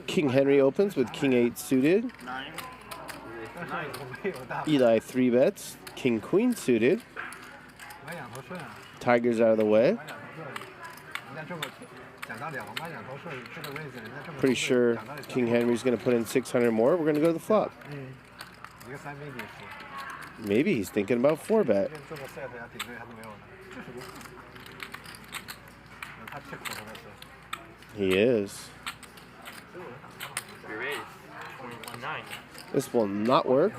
King Henry opens with King 8 suited. Eli 3 bets. King Queen suited. Tiger's out of the way. Pretty sure King Henry's going to put in 600 more. We're going to go to the flop. Maybe he's thinking about 4 bet. He is. This will not work.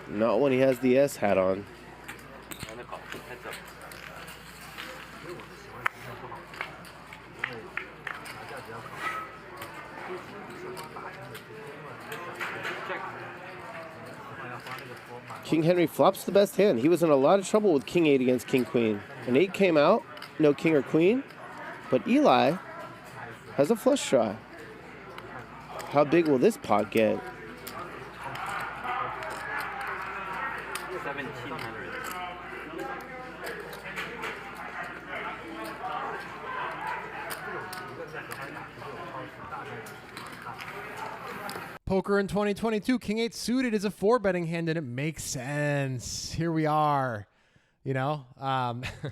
Not when he has the S hat on. King Henry flops the best hand. He was in a lot of trouble with King 8 against King Queen. An 8 came out, no King or Queen, but Eli has a flush draw. How big will this pot get? 1,700. Poker in 2022, King 8 suited is a 4-betting hand, and it makes sense. Here we are. You know,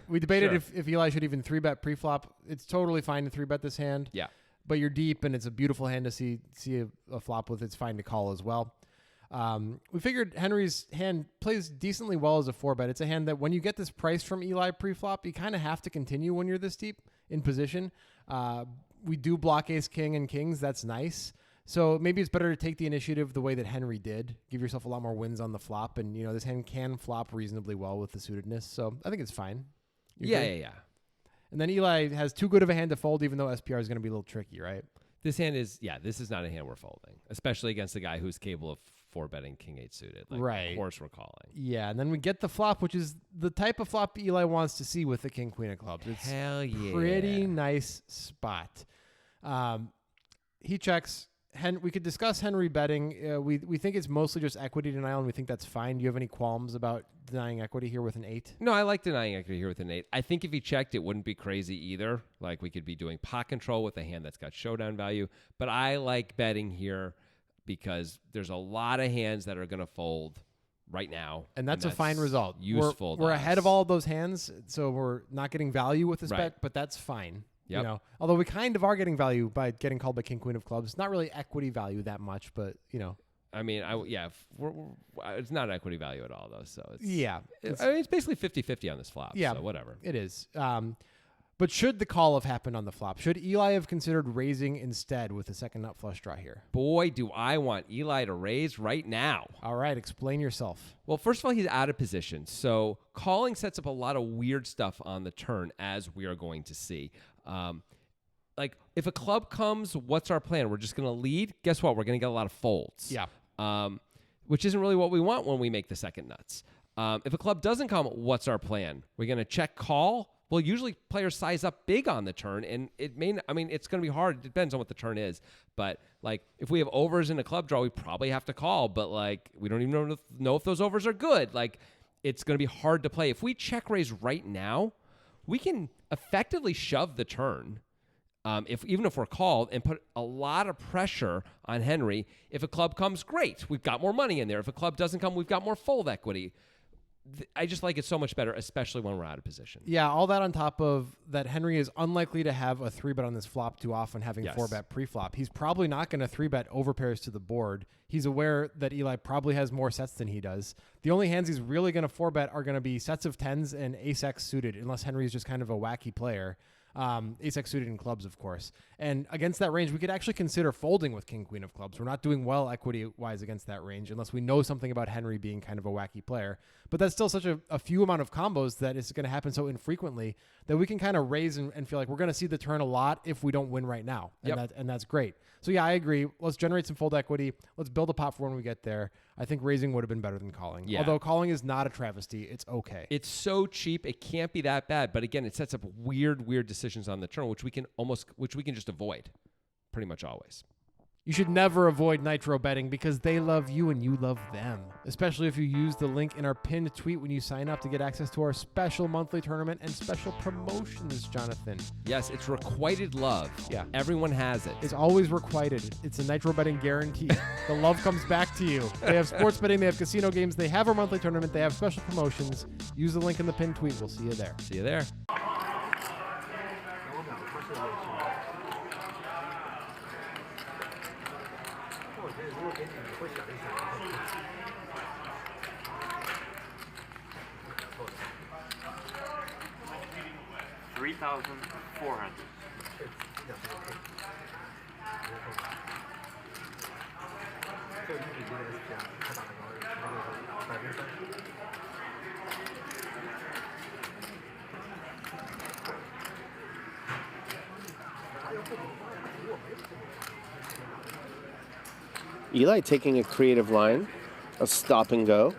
we debated if Eli should even 3-bet pre-flop. It's totally fine to 3-bet this hand. Yeah. But you're deep, and it's a beautiful hand to see a flop with. It's fine to call as well. We figured Henry's hand plays decently well as a 4-bet. It's a hand that when you get this price from Eli pre-flop, you kind of have to continue when you're this deep in position. We do block ace, king, and kings. That's nice. So maybe it's better to take the initiative the way that Henry did. Give yourself a lot more wins on the flop. And, you know, this hand can flop reasonably well with the suitedness. So I think it's fine. Yeah. And then Eli has too good of a hand to fold, even though SPR is going to be a little tricky, right? This hand is, this is not a hand we're folding, especially against a guy who's capable of 4-betting King 8 suited. Like, right. Of course we're calling. Yeah, and then we get the flop, which is the type of flop Eli wants to see with the King Queen of clubs. It's Hell yeah. Pretty nice spot. He checks. We could discuss Henry betting. We think it's mostly just equity denial, and we think that's fine. Do you have any qualms about denying equity here with an 8? No, I like denying equity here with an 8. I think if he checked, it wouldn't be crazy either. Like, we could be doing pot control with a hand that's got showdown value. But I like betting here because there's a lot of hands that are going to fold right now. And that's a fine result. Useful. We're ahead of all of those hands, so we're not getting value with this bet, but that's fine. Yep. You know, although we kind of are getting value by getting called by King Queen of clubs. Not really equity value that much, but you know. I mean, it's not equity value at all, though. So it's, it's basically 50-50 on this flop. Yeah, so whatever. It is. But should the call have happened on the flop? Should Eli have considered raising instead with a second nut flush draw here? Boy, do I want Eli to raise right now. All right, explain yourself. Well, first of all, he's out of position. So calling sets up a lot of weird stuff on the turn, as we are going to see. Like, if a club comes, what's our plan? We're just going to lead? Guess what? We're going to get a lot of folds. Yeah. Which isn't really what we want when we make the second nuts. If a club doesn't come, what's our plan? We're going to check call? Well, usually players size up big on the turn, and it's going to be hard. It depends on what the turn is. But, like, if we have overs in a club draw, we probably have to call. But, like, we don't even know if those overs are good. Like, it's going to be hard to play. If we check raise right now, we can effectively shove the turn, even if we're called, and put a lot of pressure on Henry. If a club comes, great. We've got more money in there. If a club doesn't come, we've got more fold equity. I just like it so much better, especially when we're out of position. Yeah, all that on top of that Henry is unlikely to have a 3-bet on this flop too often, having 4-bet pre-flop. He's probably not going to 3-bet overpairs to the board. He's aware that Eli probably has more sets than he does. The only hands he's really going to 4-bet are going to be sets of 10s and ace-x suited, unless Henry's just kind of a wacky player. Ace-x suited in clubs, of course. And against that range, we could actually consider folding with King Queen of clubs. We're not doing well equity-wise against that range unless we know something about Henry being kind of a wacky player. But that's still such a few amount of combos that it's going to happen so infrequently that we can kind of raise and feel like we're going to see the turn a lot if we don't win right now. And that's great. So yeah, I agree. Let's generate some fold equity. Let's build a pot for when we get there. I think raising would have been better than calling. Yeah. Although calling is not a travesty. It's okay. It's so cheap. It can't be that bad. But again, it sets up weird decisions on the turn, which we can just avoid pretty much always. You should never avoid nitro betting because they love you and you love them. Especially if you use the link in our pinned tweet when you sign up to get access to our special monthly tournament and special promotions, Jonathan. Yes, it's requited love. Yeah. Everyone has it. It's always requited. It's a nitro betting guarantee. The love comes back to you. They have sports betting, they have casino games, they have our monthly tournament, they have special promotions. Use the link in the pinned tweet. We'll see you there. See you there. $3,400. Eli taking a creative line, a stop and go.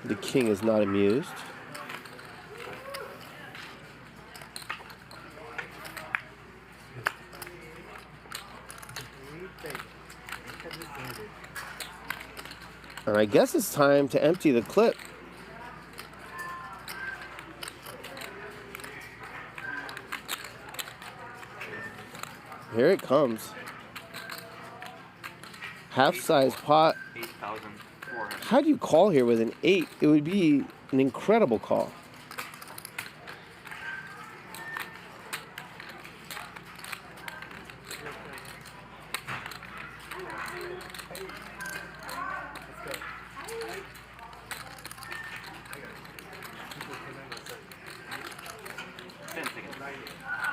The king is not amused. And I guess it's time to empty the clip. Here it comes. Half-size pot. 8,400. How do you call here with an 8? It would be an incredible call.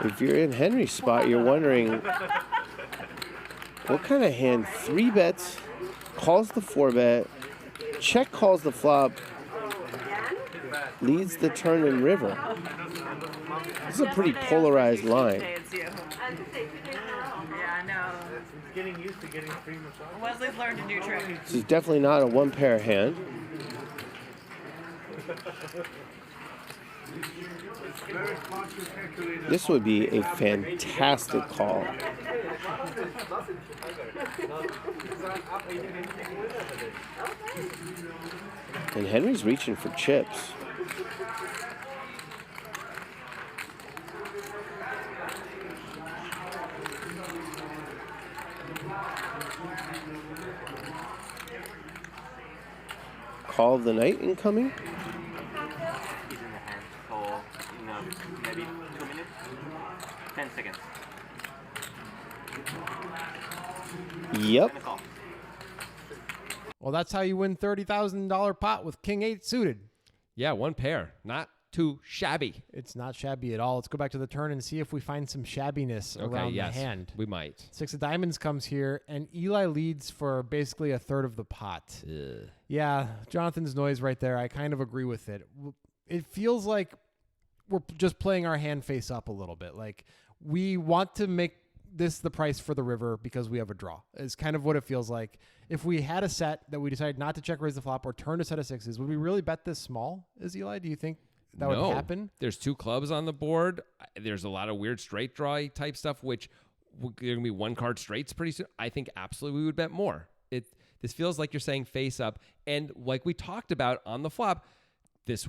If you're in Henry's spot, you're wondering what kind of hand 3 bets, calls the 4 bet, check calls the flop, leads the turn in river. This is a pretty polarized line. Yeah, I know. Getting used to getting free massage. Wesley's learned a new trick. This is definitely not a 1-pair hand. This would be a fantastic call. And Henry's reaching for chips. Call of the night incoming. He's in the hand for, maybe 2 minutes? 10 seconds. Yep. And a call. Well, that's how you win $30,000 pot with King 8 suited. Yeah, 1 pair. Not too shabby. It's not shabby at all. Let's go back to the turn and see if we find some shabbiness around yes, the hand. we might. 6 of diamonds comes here, and Eli leads for basically a third of the pot. Ugh. Yeah, Jonathan's noise right there. I kind of agree with it. It feels like we're just playing our hand face up a little bit. Like we want to make this the price for the river because we have a draw. Is kind of what it feels like. If we had a set that we decided not to check raise the flop or turn a set of 6s, would we really bet this small? Is Eli? Do you think that would happen? There's 2 clubs on the board. There's a lot of weird straight draw type stuff, which there going to be 1 card straights pretty soon. I think absolutely we would bet more. This feels like you're saying face up, and like we talked about on the flop,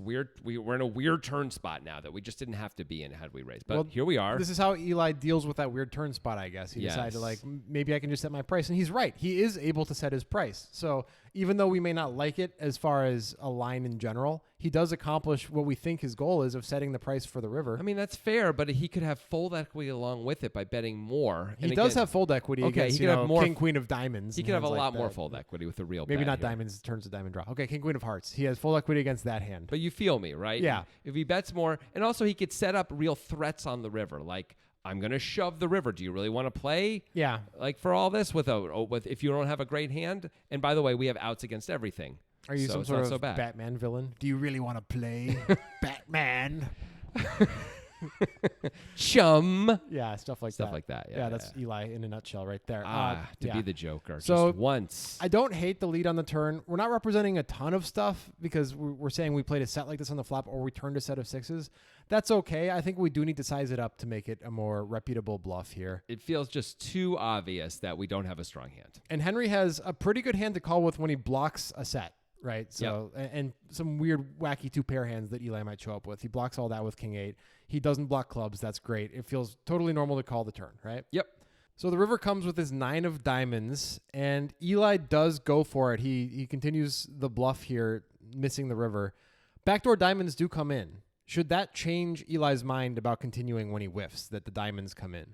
we're in a weird turn spot now that we just didn't have to be in had we raised. But here we are. This is how Eli deals with that weird turn spot, I guess. He decided to maybe I can just set my price. And he's right. He is able to set his price. So even though we may not like it as far as a line in general, he does accomplish what we think his goal is of setting the price for the river. I mean, that's fair, but he could have fold equity along with it by betting more. He does have fold equity against, he could have more king, queen of diamonds. He could have a lot more fold equity with a real maybe bet not here. diamonds, turns to diamond draw. Okay, king, queen of hearts. He has full equity against that hand. But you feel me, right? Yeah. If he bets more, and also he could set up real threats on the river, like I'm going to shove the river. Do you really want to play? Yeah. Like for all this with if you don't have a great hand? And by the way, we have outs against everything. Are you some it's sort not of so bad. Batman villain? Do you really want to play Batman? Chum. Yeah, stuff like Stuff that. like that. Yeah, that's Eli in a nutshell right there. To yeah. be the Joker. So just once. I don't hate the lead on the turn. We're not representing a ton of stuff because we're saying we played a set like this on the flop or we turned a set of sixes. That's okay. I think we do need to size it up to make it a more reputable bluff here. It feels just too obvious that we don't have a strong hand. And Henry has a pretty good hand to call with when he blocks a set, right? So and some weird, wacky two-pair hands that Eli might show up with. He blocks all that with king 8. He doesn't block clubs. That's great. It feels totally normal to call the turn, right? Yep. So the river comes with his 9 of diamonds, and Eli does go for it. He continues the bluff here, missing the river. Backdoor diamonds do come in. Should that change Eli's mind about continuing when he whiffs, that the diamonds come in?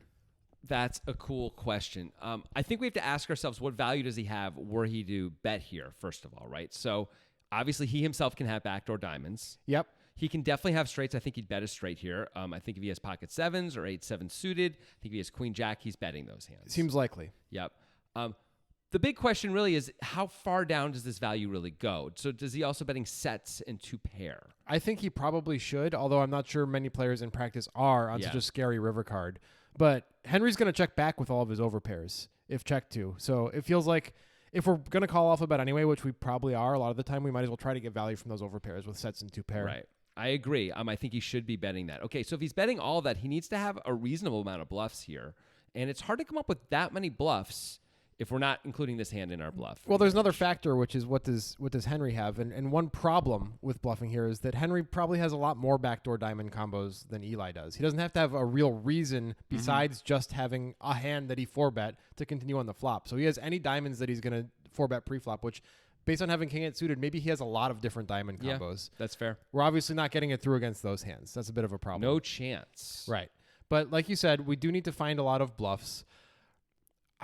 That's a cool question. I think we have to ask ourselves, what value does he have were he to bet here, first of all, right? So obviously he himself can have backdoor diamonds. Yep. He can definitely have straights. I think he'd bet a straight here. I think if he has pocket 7s or 8-7 suited, I think if he has queen jack, he's betting those hands. Seems likely. Yep. The big question really is, how far down does this value really go? So does he also betting sets and 2-pair? I think he probably should, although I'm not sure many players in practice are on such a scary river card. But Henry's going to check back with all of his overpairs if checked to. So it feels like if we're going to call off a bet anyway, which we probably are a lot of the time, we might as well try to get value from those overpairs with sets and 2-pair. Right. I agree. I think he should be betting that. Okay, so if he's betting all that, he needs to have a reasonable amount of bluffs here. And it's hard to come up with that many bluffs if we're not including this hand in our bluff. Well, there's another factor, which is what does Henry have? And one problem with bluffing here is that Henry probably has a lot more backdoor diamond combos than Eli does. He doesn't have to have a real reason besides just having a hand that he 4-bet to continue on the flop. So he has any diamonds that he's going to 4-bet pre-flop, which based on having king 8 suited, maybe he has a lot of different diamond combos. Yeah, that's fair. We're obviously not getting it through against those hands. That's a bit of a problem. No chance. Right. But like you said, we do need to find a lot of bluffs.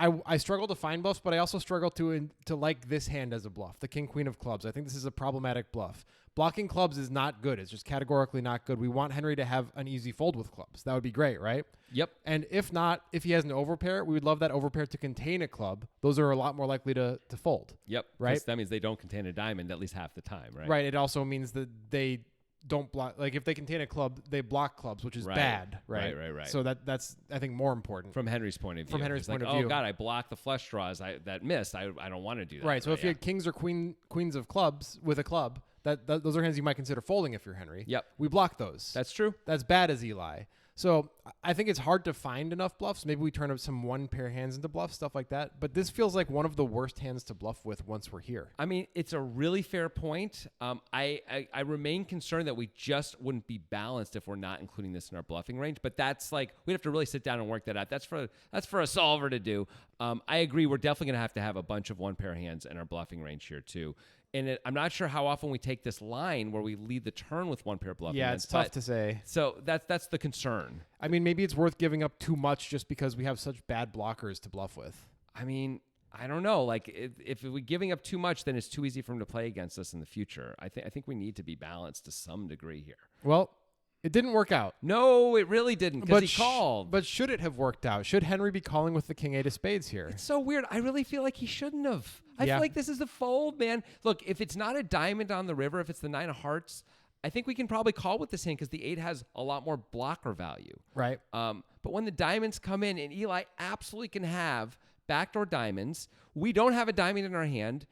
I struggle to find bluffs, but I also struggle to like this hand as a bluff, the king queen of clubs. I think this is a problematic bluff. Blocking clubs is not good. It's just categorically not good. We want Henry to have an easy fold with clubs. That would be great, right? Yep. And if not, if he has an overpair, we would love that overpair to contain a club. Those are a lot more likely to fold. Yep. Right. That means they don't contain a diamond at least half the time, right? Right. It also means that they don't block, like if they contain a club, they block clubs, which is bad, right? Right. So that's I think more important From Henry's point of view. From Henry's It's point like, of view. oh God, I blocked the flush draws that missed. I don't want to do that. Right. So if you had kings or queens of clubs with a club, those are hands you might consider folding if you're Henry. Yep. We block those. That's true. That's bad as Eli. So I think it's hard to find enough bluffs. Maybe we turn up some 1-pair hands into bluffs, stuff like that. But this feels like one of the worst hands to bluff with once we're here. I mean, it's a really fair point. I remain concerned that we just wouldn't be balanced if we're not including this in our bluffing range. But that's like, we'd have to really sit down and work that out. That's for a solver to do. I agree. We're definitely going to have a bunch of 1-pair hands in our bluffing range here too. And I'm not sure how often we take this line where we lead the turn with 1-pair bluffing hands. Yeah, it's tough to say. So that's the concern. I mean, maybe it's worth giving up too much just because we have such bad blockers to bluff with. I mean, I don't know. Like, if we're giving up too much, then it's too easy for him to play against us in the future. I think we need to be balanced to some degree here. Well, it didn't work out. No, it really didn't, because he called. But should it have worked out? Should Henry be calling with the king 8 of spades here? It's so weird. I really feel like he shouldn't have. I feel like this is the fold, man. Look, if it's not a diamond on the river, if it's the 9 of hearts, I think we can probably call with this hand because the 8 has a lot more blocker value. Right. But when the diamonds come in, and Eli absolutely can have backdoor diamonds, we don't have a diamond in our hand.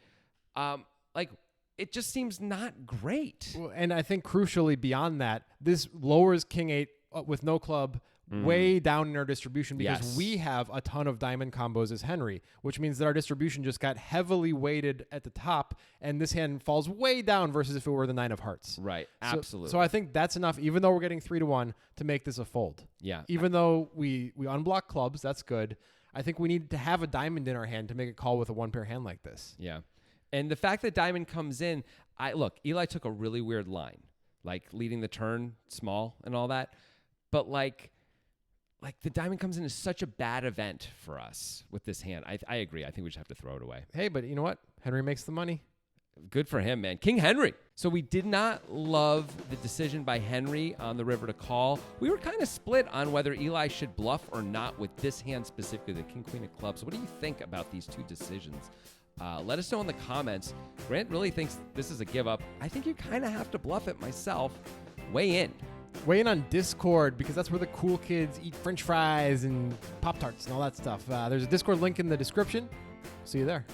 It just seems not great. And I think crucially beyond that, this lowers king 8 with no club way down in our distribution because we have a ton of diamond combos as Henry, which means that our distribution just got heavily weighted at the top, and this hand falls way down versus if it were the 9 of hearts. Right. Absolutely. So I think that's enough, even though we're getting 3-1, to make this a fold. Yeah. Even though we unblock clubs, that's good. I think we need to have a diamond in our hand to make a call with a 1-pair hand like this. Yeah. And the fact that diamond comes in, Eli took a really weird line, like leading the turn small and all that. But like the diamond comes in is such a bad event for us with this hand. I agree. I think we just have to throw it away. Hey, but you know what? Henry makes the money. Good for him, man. King Henry. So we did not love the decision by Henry on the river to call. We were kind of split on whether Eli should bluff or not with this hand specifically, the king, queen of clubs. What do you think about these two decisions? Let us know in the comments. Grant really thinks this is a give up. I think you kind of have to bluff it myself. Weigh in. Weigh in on Discord because that's where the cool kids eat French fries and Pop-Tarts and all that stuff. There's a Discord link in the description. See you there.